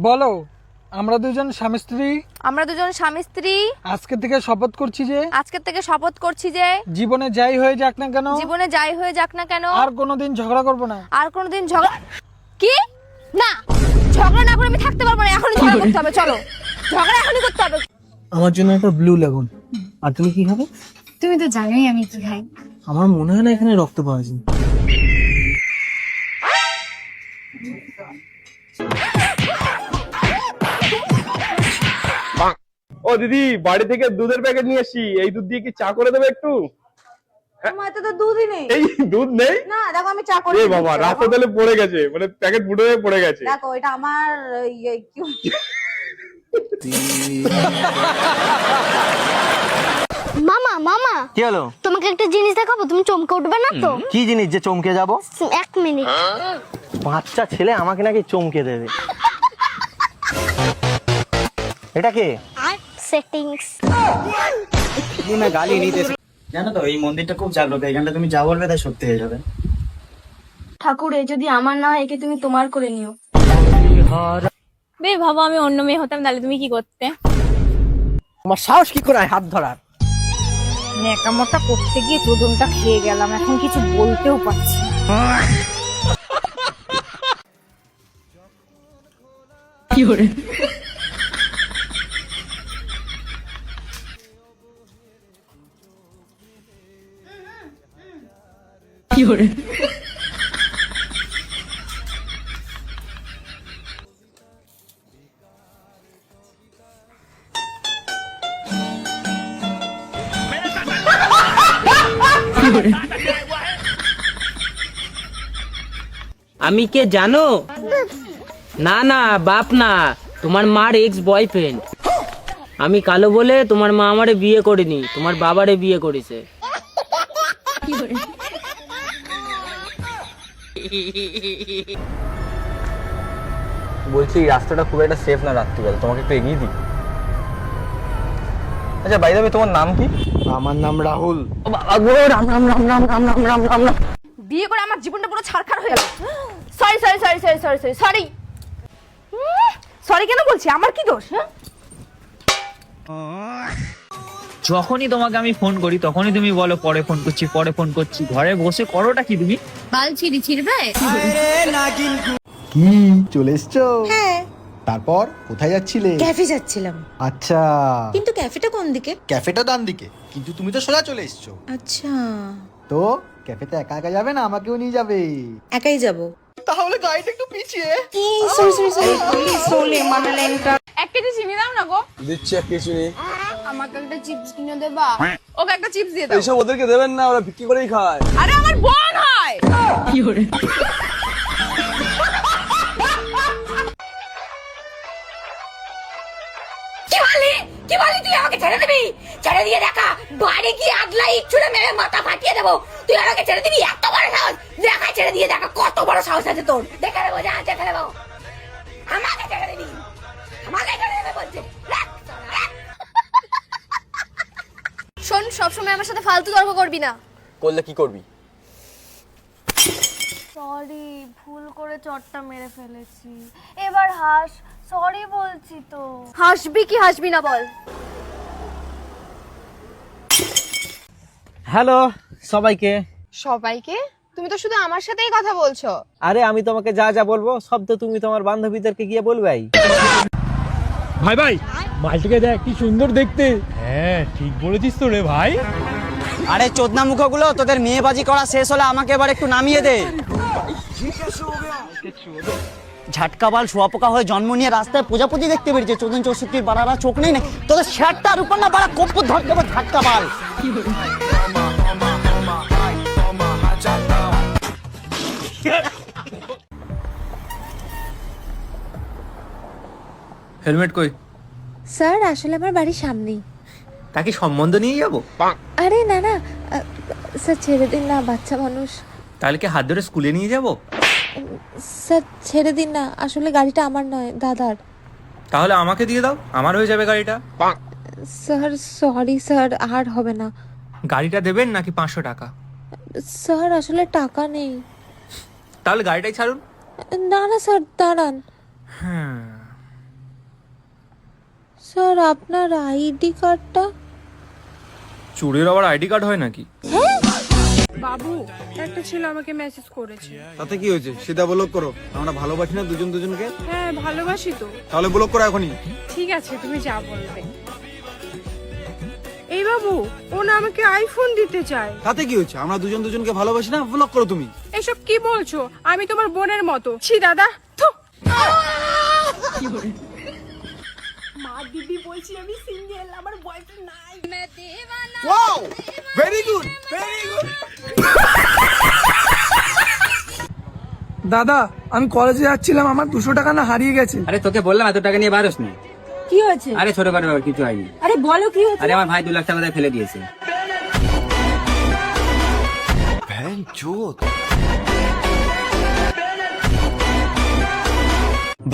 বলো, আমরা দুজন স্বামী স্ত্রী আজকে থেকে শপথ করছি যে জীবনে যাই হয়ে যাক না কেন আর কোনোদিন ঝগড়া করব না। কি না ঝগড়া না করে আমি থাকতে পারবো না। এখনই ঝগড়া করতে হবে, চলো ঝগড়া এখনই করতে হবে। আমার জন্য একটা ব্লু লাগুন। আর তুমি কি খাবে? তুমি তো জানোই আমি কি খাই। আমার মনে হয় না এখানে রক্ত পাওয়া যায়। ও দিদি, বাড়ি থেকে দুধের প্যাকেট নিয়ে এসেছি, এই দুধ দিয়ে কি চা করে দেবে একটু? আমার হাতে তো দুধই নেই। এই দুধ নেই? না দেখো আমি চা করি। এ বাবা, রাতে তাহলে পড়ে গেছে, মানে প্যাকেট ফুটো হয়ে পড়ে গেছে। দেখো এটা আমার মামা মামা কি হলো? তোমাকে একটা জিনিস দেখাবো, তুমি চমকে উঠবে না তো? কি জিনিস যে চমকে যাব? 1 মিনিট। বাচ্চা ছেলে আমাকে নাকি চমকে দেবে? এটা কে? সেটিংস। জানো তো এই মন্দিরটা খুব জাগ্রত, এখানটা তুমি যা বলবে তাই সত্যি হয়ে যাবে। ঠাকুর এ যদি আমার না হয় একে তুমি তোমার করে নিও। বে ভাবো আমি অন্য মেয়ে হতাম তাহলে তুমি কি করতে? তোমার সাহস কি করে হাত ধরার? ন্যাকামোটা করতে গিয়ে চোদনটা খেয়ে গেলাম, এখন কিছু বলতেও পারছি না। আমি কে জানো? না না বাপ না, তোমার মার এক্স বয়ফ্রেন্ড। আমি কালো বলে তোমার মা আমারে বিয়ে করেনি, তোমার বাবারে বিয়ে করেছে। বলছি এই রাস্তাটা খুব একটা সেফ না রাত্রিবেলা, তোমাকে একটু এগিয়ে দিই। আচ্ছা বাই দ্য ওয়ে, তোমার নাম কি? আমার নাম রাহুল। রাম রাম রাম রাম রাম রাম রাম রাম রাম। বিয়ে করে আমার জীবনটা পুরো ছারখার হয়ে গেল। Sorry sorry sorry sorry sorry sorry sorry sorry কেন বলছি? আমার কি দোষ? যখনই তোমাকে আমি ফোন করি তখনই তুমি বলো পরে ফোন করছি পরে ফোন করছি। ঘরে বসে করোটা কি তুমি? বাল ছিড়বে। কি চলে এসছো? হ্যাঁ তারপর কোথায় যাচ্ছিলে? ক্যাফে যাচ্ছিলাম। আচ্ছা, কিন্তু ক্যাফেটা কোন দিকে? ক্যাফেটা ডান দিকে, কিন্তু তুমি তো সোজা চলে এসছো। আচ্ছা তো ক্যাফেতে একা একা যাবে না, আমাকেও নিয়ে যাবে? একাই যাব। তাহলে গাড়িটা একটু পিছিয়ে। কি সরি সরি সরি প্লিজ সোলে মানালেনটা। 1 কেজি চিনি দাও না গো। দিচ্ছি এক কিছু নেই। আমাকে একটা চিপস কিনে দেবা? ওকে একটা চিপস দিয়ে দাও। এইসব ওদেরকে দেবেন না, ওরা বিক্রি করেই খায়। আরে আমার বোন হয়। কি বলি তুই আমাকে ছেড়ে দিবি? ছেড়ে দিয়ে দেখা, বাইরে গিয়ে আদলাই ছুড়ে মেরে মাথা ফাটিয়ে দেবো। তুই আমাকে ছেড়ে দিবি? এত বড় সাহস! দেখা, ছেড়ে দিয়ে দেখা কত বড় সাহস আছে তোর। দেখে নেবো, যা দেখে নেবো। আমাকে ছেড়ে দিবি? আমাকে ছেড়ে দিবি বলছি। শোন, সবসময় আমার সাথে ফালতু তর্ক করবি না। করলে কি করবি? সরি, ভুল করে চটটা মেরে ফেলেছি। এবার হাস, সরি বলছি তো। হাসবি কি হাসবি না বল? হ্যালো সবাইকে। সবাইকে? তুমি তো শুধু আমার সাথেই কথা বলছো। আরে আমি তোমাকে যা যা বলবো সব তো তুমি তোমার বান্ধবীদেরকে গিয়ে বলবেই। ভাই ভাই, মালটিকে দেখ কি সুন্দর দেখতে। হ্যাঁ ঠিক বলেছিস তো রে ভাই। আরে চোদনা মুখগুলো, তোদের মেয়েবাজি করা শেষ হলে আমাকে এবার একটু নামিয়ে দে। ঝাটকাবাল শুয়াপোকা হয়ে জন্ম নিয়ে রাস্তায় প্রজাপতি দেখতে বেরিয়েছে, চোদন চৌষট্টির বাড়ারা চোখ নেই না তোদের? শার্টটার উপর না বাড়া কপ্পর ধর দেবো ঝাটকাবাল। হেলমেট কই? স্যার আসলে আমার বাড়ির সামনেই। তাকে সম্বন্ধ নিয়ে যাবো? আরে না না স্যার ছেড়ে দিন না, বাচ্চা মানুষ। তাহলে কি হাত ধরে স্কুলে নিয়ে যাবো? স্যার ছেড়ে দিন না, আসলে গাড়িটা আমার নয়, দাদার। তাহলে আমাকে দিয়ে দাও, আমার হয়ে যাবে গাড়িটা। স্যার সরি স্যার, আর হবে না। গাড়িটা দেবেন নাকি 500 টাকা? স্যার আসলে টাকা নেই। তাহলে গাড়িটাই ছাড়ুন। না না স্যার দাঁড়ান। হ্যাঁ স্যার আপনার আইডি কার্ডটা? চোরের আবার আইডি কার্ড হয় নাকি? বাবু একটা ছেলে আমাকে মেসেজ করেছে। তাতে কি হয়েছে? সেটা ব্লক করো। আমরা ভালোবাসি না দুজন দুজনকে? হ্যাঁ ভালোবাসি তো। তাহলে ব্লক করো এখনই। ঠিক আছে তুমি যা বলবে। এই বাবু ও না আমাকে আইফোন দিতে চায়। তাতে কি হয়েছে? আমরা দুজন দুজনকে ভালোবাসি না? ব্লক করো তুমি। এসব কি বলছো? আমি তোমার বোনের মতো। ছি দাদা। থু। মা দিদি বলছি আমি সিঙ্গেল, আমার বয়ফ্রেন্ড নাই। Wow very good very good. দাদা আমি কলেজে যাচ্ছিলাম, আমার 200 টাকা না হারিয়ে গেছে। আরে তোকে বললাম এত টাকা নিয়ে বারোস না। কি হয়েছে? আরে ছোট ব্যাপার কিছু হয়নি। আরে বলো কি হয়েছে? আরে আমার ভাই 2 লাখ টাকা দিয়ে ফেলে দিয়েছে।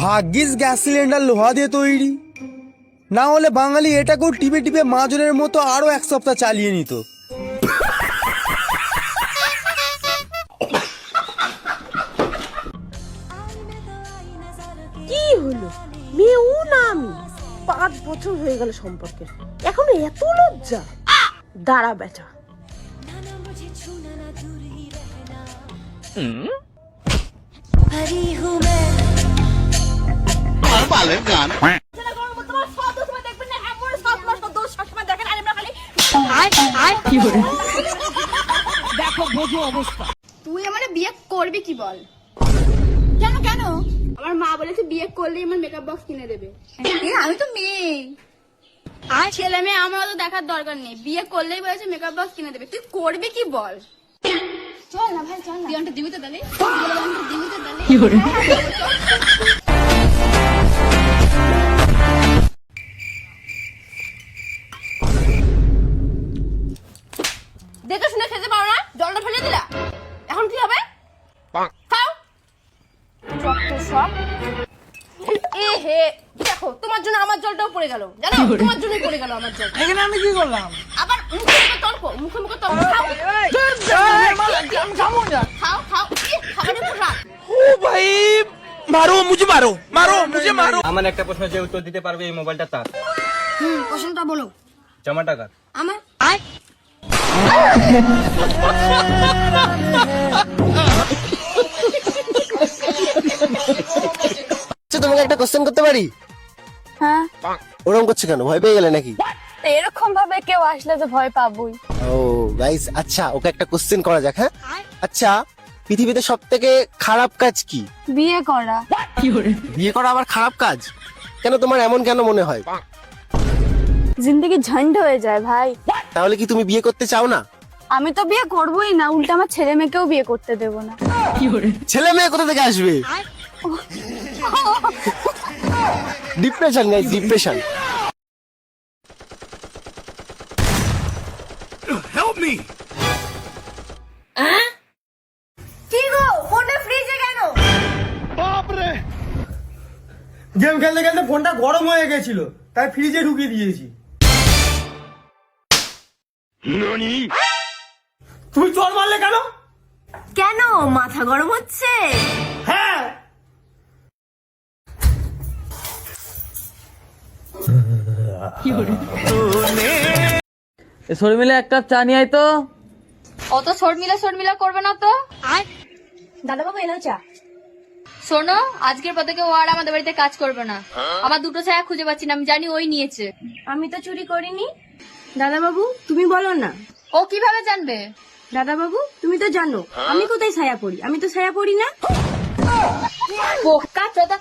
ভাগ্যিস গ্যাস সিলিন্ডার লোহা দিয়ে তৈরি, না হলে বাঙালি এটাকেও টিপে টিপে মাজনের মতো আরো 1 সপ্তাহ চালিয়ে নিত। কি হলো? মেয়েও না আমি, 5 বছর হয়ে গেল সম্পর্কে, এখনো এত লজ্জা? দাঁড়া বেটা। তুই আমারে বিয়ে করবি কি বল? কেন কেন? আমার মা বলেছে বিয়ে করলে আমার মেকআপ বক্স কিনে দেবে। আমি তো মেয়ে, আর ছেলে মেয়ে আমার তো দেখার দরকার নেই, বিয়ে করলেই বলেছে মেকআপ বক্স কিনে দেবে। তুই করবি কি বল? চল না ভাই চল না, তুই দিবি তো তাহলে? দিবি তো তাহলে? কি করে? দেখে শুনে খেতে পারো না, জলটা ফেলে দিলা, এখন কি হবে? খাও। যত সব। এ হে দেখো, তোমার জন্য আমার জলটাও পড়ে গেল, জানো? তোমার জন্যই পড়ে গেল আমার জল। এখানে আমি কি করলাম? আবার মুখে মুখে তর্ক, মুখে মুখে তর্ক। খাও খাও খাও। খাবারের উপর রাখ। ও ভাই মারো মুঝে, মারো মারো মুঝে, মারো। আমার একটা প্রশ্ন যে উত্তর দিতে পারবে এই মোবাইলটা তার। প্রশ্নটা বলো। জমা টাকা আমার তোমাকে একটা কোশ্চেন করতে পারি? হ্যাঁ। ওরকম করছে কেন? ভয় পেয়ে গেলে নাকি? এরকম ভাবে কেউ আসলে তো ভয় পাবই। ও গাইস, আচ্ছা ওকে একটা কোশ্চেন করা যাক। হ্যাঁ আচ্ছা, পৃথিবীতে সবথেকে খারাপ কাজ কি? বিয়ে করা। বিয়ে করা আবার খারাপ কাজ? কেন, তোমার এমন কেন মনে হয়? জিন্দগি ঝন্ড হয়ে যায় ভাই। তাহলে কি তুমি বিয়ে করতে চাও না? আমি তো বিয়ে করবোই না, উল্টা আমার ছেলে মেয়েকেও বিয়ে করতে দেবো না। ছেলে মেয়ে কোথা থেকে আসবে? Depression guys, depression. Help me. কি গো, ফোনটা ফ্রিজে কেন? গেম খেলতে খেলতে ফোনটা গরম হয়ে গেছিল, তাই ফ্রিজে ঢুকিয়ে দিয়েছি। তুমি চোর মারলে কেন? কেন, মাথা গরম হচ্ছে? হ্যাঁ। শর্মিলা একটা চা নিয়ে আয় তো। অত শর্মিলা করবে না তো। দাদা বাবু এলো চা। শোনো, আজকের পর থেকে ও আর আমাদের বাড়িতে কাজ করবে না। আমার 2টো ছায়া খুঁজে পাচ্ছি না, আমি জানি ওই নিয়েছে। আমি তো চুরি করিনি। দাদা বাবু তুমি বলো না। ও কিভাবে জানবে? দাদা বাবু তুমি তো জানো আমি কোথায় ছায়া পড়ি, আমি তো ছায়া পড়ি না। বোকা চোদা।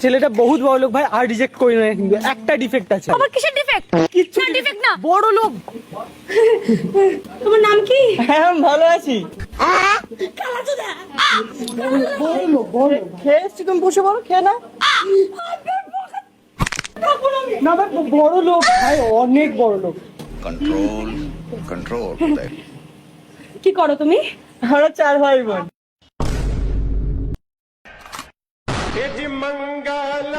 ছেলেটা বহুত বড় লোক ভাই, আর রিজেক্ট করি না, কিন্তু একটা ডিফেক্ট আছে। আমার কিসের ডিফেক্ট? কিচ্ছু না ডিফেক্ট না। বড় লোক। তোমার নাম কি? হ্যাঁ আমি ভালো আছি। বড় লোক, বড় লোক। খেয়ে এসছি, তুমি বসে পড়ো, খেয়ে না। না ভাই বড় লোক ভাই, অনেক বড় লোক। Control control. কি করো তুমি? আমরা 4 ভাই বোন। मंगल